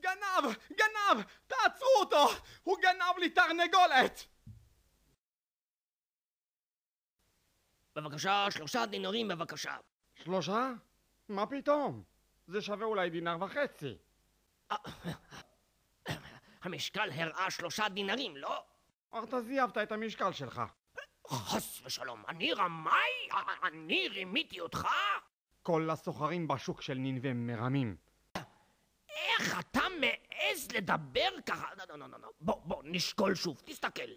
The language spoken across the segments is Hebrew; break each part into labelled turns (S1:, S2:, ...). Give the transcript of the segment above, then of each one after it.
S1: גנב! גנב! תעצרו אותו! הוא גנב לי תרנגולת!
S2: בבקשה, 3 דינרים בבקשה.
S3: 3? מה פתאום? זה שווה אולי 1.5 דינר.
S2: המשקל הראה 3 דינרים, לא?
S3: אתה זייבת את המשקל שלך.
S2: חס ושלום, אני רמאי? אני רימיתי אותך?
S3: כל הסוחרים בשוק של נינווה מרמים.
S2: איך אתה מעז לדבר ככה? לא. בוא, נשקול שוב, תסתכל.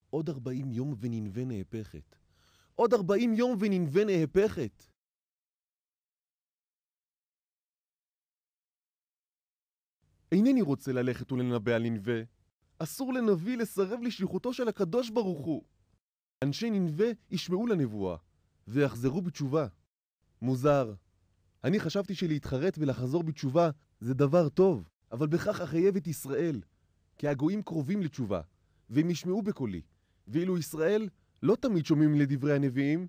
S4: עוד 40 יום ונינווה נהפכת. עוד 40 יום ונינווה נהפכת. אינני רוצה ללכת ולנבא על נינווה. אסור לנביא לסרב לשליחותו של הקדוש ברוך הוא. אנשי נינווה ישמעו לנבואה, ויחזרו בתשובה. מוזר. אני חשבתי שלהתחרט ולחזור בתשובה זה דבר טוב, אבל בכך אחייב את ישראל, כי הגויים קרובים לתשובה, והם ישמעו בקולי. ואילו ישראל לא תמיד שומעים לדברי הנביאים,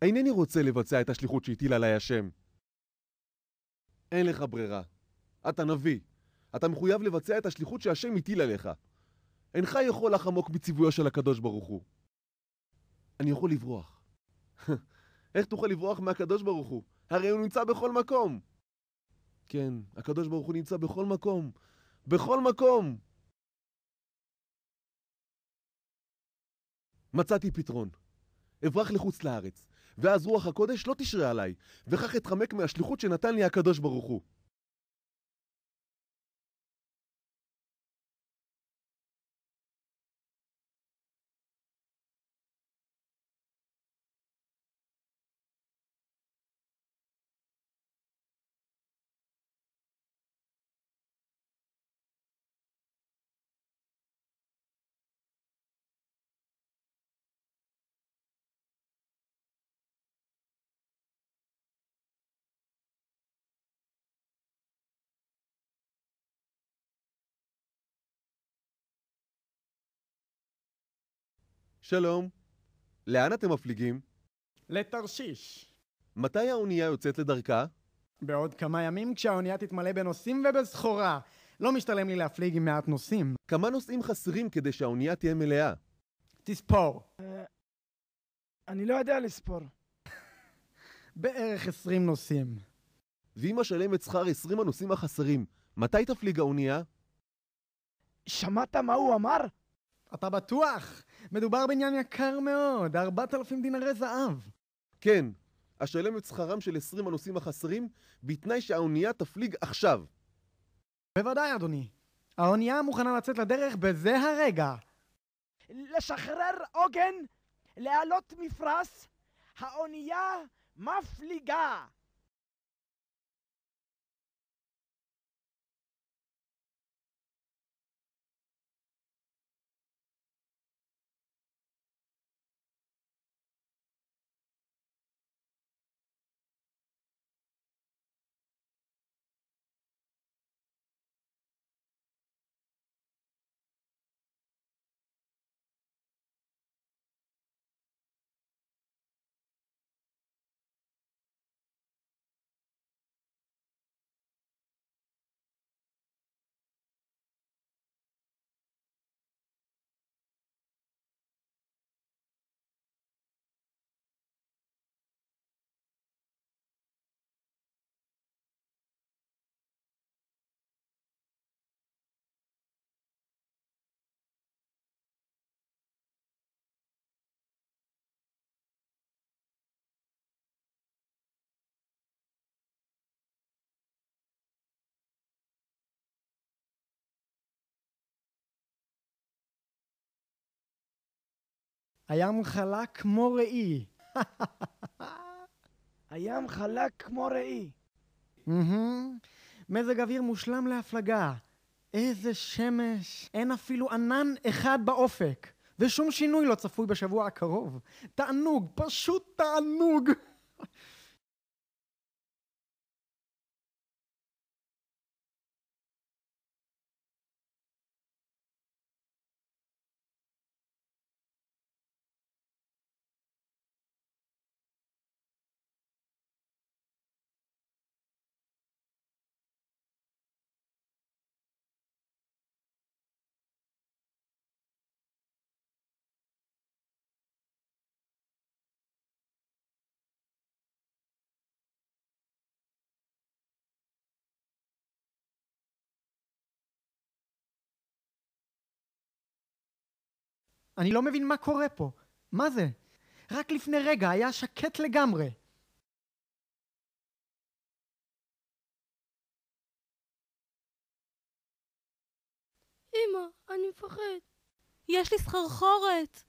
S4: אינני רוצה לבצע את השליחות שהטיל עליי השם. אין לך ברירה. אתה נביא. אתה מחויב לבצע את השליחות שהשם הטיל עליך. אינך יכול לחמוק בציוויו של הקדוש ברוך הוא. אני יכול לברוח. איך תוכל לברוח מהקדוש ברוך הוא? הרי הוא נמצא בכל מקום. כן, הקדוש ברוך הוא נמצא בכל מקום. בכל מקום! מצאתי פתרון. אברח לחוץ לארץ, ואז רוח הקודש לא תשרה עליי, וכך אתחמק מהשליחות שנתן לי הקדוש ברוך הוא. שלום, לאן אתם מפליגים?
S1: לתרשיש.
S4: מתי האונייה יוצאת לדרכה?
S1: בעוד כמה ימים כשהאונייה תתמלא בנוסעים ובסחורה. לא משתלם לי להפליג עם מעט נוסעים.
S4: כמה נוסעים חסרים כדי שהאונייה תהיה מלאה?
S1: תספור.
S5: אני לא יודע לספור.
S1: בערך 20 נוסעים.
S4: ואם אשלם את שכר 20 הנוסעים החסרים, מתי תפליג האונייה?
S5: שמעת מה הוא אמר?
S1: אתה בטוח? מדובר בעניין יקר מאוד, 4,000 דינרי זהב.
S4: כן, אשלם את שכרם של 20 הנוסעים החסרים, בתנאי שהאונייה תפליג עכשיו.
S1: בוודאי, אדוני. האונייה מוכנה לצאת לדרך בזה הרגע.
S5: לשחרר עוגן, להעלות מפרש, האונייה מפליגה.
S1: הים חלק כמו ראי.
S5: הים חלק כמו ראי.
S1: מזג אוויר מושלם להפלגה. איזה שמש. אין אפילו ענן אחד באופק. ושום שינוי לא צפוי בשבוע הקרוב. תענוג, פשוט תענוג. אני לא מבין מה קורה פה. מה זה? רק לפני רגע היה שקט לגמרי.
S6: אמא, אני מפחד. יש לי סחרחורת.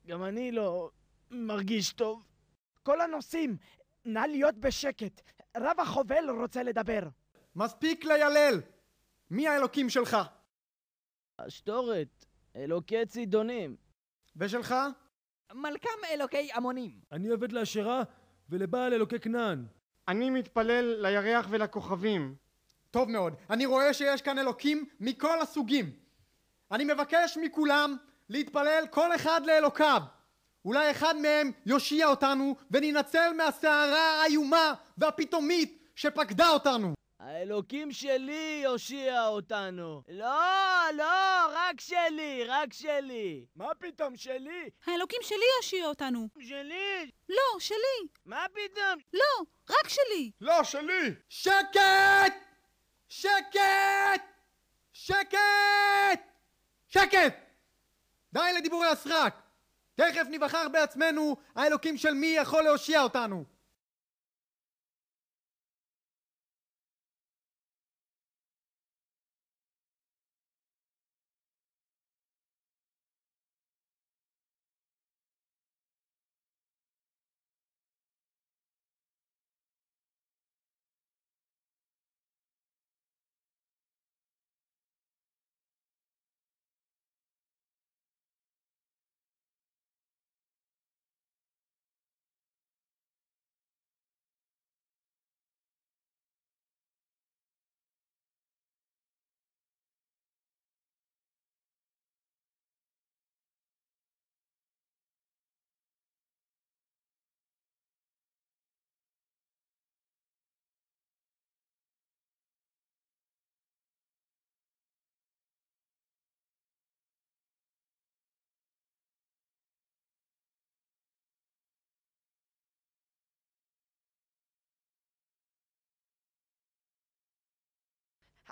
S5: גם אני לא מרגיש טוב. כל הנוסעים, נא להיות בשקט. רב החובל רוצה לדבר.
S1: מספיק לילל! מי האלוקים שלך?
S7: השטורת, אלוקי צידונים.
S1: ושלך?
S8: מלכם אלוקי המונים.
S9: אני עובד לאשרה ולבעל אלוקי כנען.
S3: אני מתפלל לירח ולכוכבים.
S1: טוב מאוד. אני רואה שיש כאן אלוקים מכל הסוגים. אני מבקש מכולם להתפלל כל אחד לאלוקיו. אולי אחד מהם יושיע אותנו וננצל מהסערה האיומה והפתאומית שפקדה אותנו.
S7: האלוקים שלי יושיע אותנו. לא, רק שלי, רק שלי.
S5: מה פתאום שלי?
S6: האלוקים שלי יושיע אותנו.
S7: שלי?
S6: לא, שלי.
S7: מה פתאום?
S6: לא, רק שלי.
S3: לא, שלי!
S1: שקט! שקט! שקט! שקט! די לדיבורי הסרק. תכף נבחר בעצמנו האלוקים של מי יכול להושיע אותנו.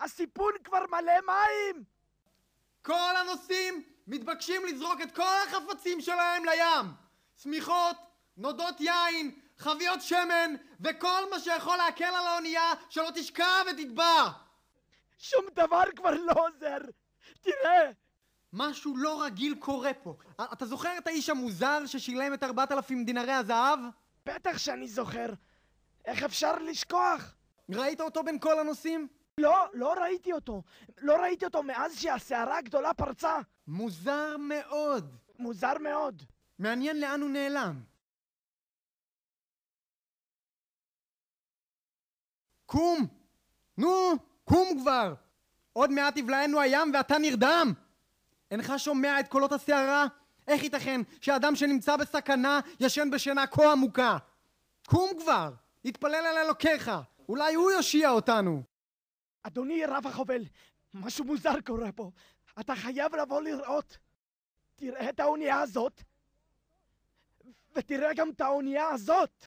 S5: הסיפון כבר מלא מים!
S1: כל הנוסעים מתבקשים לזרוק את כל החפצים שלהם לים. שמיכות, נודות יין, חביות שמן וכל מה שיכול להקל על האונייה שלא תשקע ותטבע.
S5: שום דבר כבר לא עוזר. תראה!
S1: משהו לא רגיל קורה פה. אתה זוכר את האיש המוזר ששילם את 4,000 דינרי הזהב?
S5: בטח שאני זוכר. איך אפשר לשכוח?
S1: ראית אותו בין כל הנוסעים?
S5: לא ראיתי אותו. לא ראיתי אותו מאז שהסערה הגדולה פרצה.
S1: מוזר מאוד.
S5: מוזר מאוד.
S1: מעניין לאן הוא נעלם. קום! נו, קום כבר! עוד מעט יבלענו הים ואתה נרדם! אינך שומע את קולות הסערה? איך ייתכן שאדם שנמצא בסכנה ישן בשינה כה עמוקה? קום כבר! התפלל על אלוקיך! אולי הוא יושיע אותנו!
S5: אדוני רב החובל, משהו מוזר קורה פה. אתה חייב לבוא לראות. תראה את האונייה הזאת, ותראה גם את האונייה הזאת.